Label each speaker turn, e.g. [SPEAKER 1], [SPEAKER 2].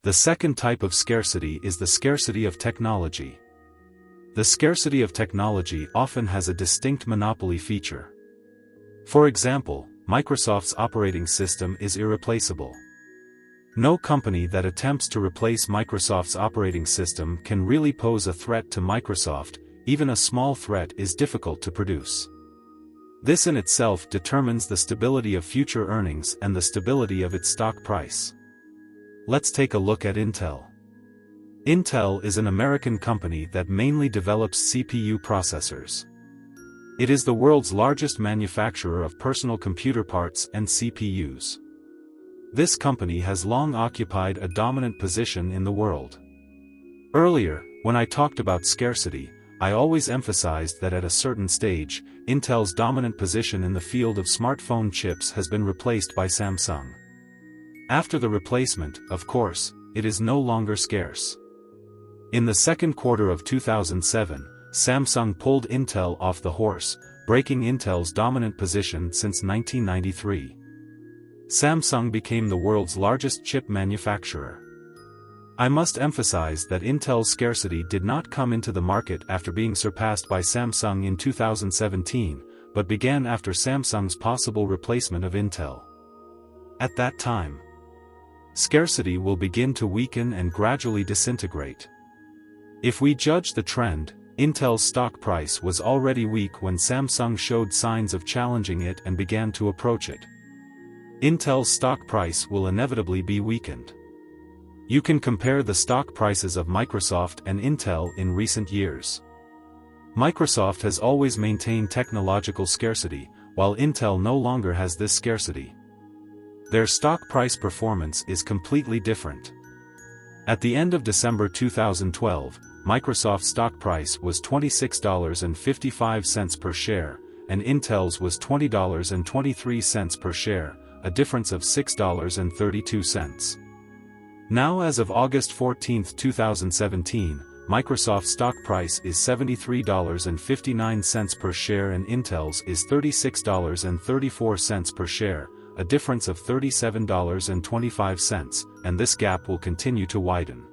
[SPEAKER 1] The second type of scarcity is the scarcity of technology. The scarcity of technology often has a distinct monopoly feature. For example, Microsoft's operating system is irreplaceable. No company that attempts to replace Microsoft's operating system can really pose a threat to Microsoft. Even a small threat is difficult to produce. This in itself determines the stability of future earnings and the stability of its stock price. Let's take a look at Intel. Intel is an American company that mainly develops CPU processors. It is the world's largest manufacturer of personal computer parts and CPUs. This company has long occupied a dominant position in the world. Earlier, when I talked about scarcity, I always emphasized that at a certain stage, Intel's dominant position in the field of smartphone chips has been replaced by Samsung. After the replacement, of course, it is no longer scarce. In the second quarter of 2007, Samsung pulled Intel off the horse, breaking Intel's dominant position since 1993. Samsung became the world's largest chip manufacturer. I must emphasize that Intel's scarcity did not come into the market after being surpassed by Samsung in 2017, but began after Samsung's possible replacement of Intel. At that time, scarcity will begin to weaken and gradually disintegrate. If we judge the trend, Intel's stock price was already weak when Samsung showed signs of challenging it and began to approach it. Intel's stock price will inevitably be weakened. You can compare the stock prices of Microsoft and Intel in recent years. Microsoft has always maintained technological scarcity, while Intel no longer has this scarcity. Their stock price performance is completely different. At the end of December 2012, Microsoft's stock price was $26.55 per share, and Intel's was $20.23 per share, a difference of $6.32. Now as of August 14, 2017, Microsoft's stock price is $73.59 per share and Intel's is $36.34 per share, a difference of $37.25, and this gap will continue to widen.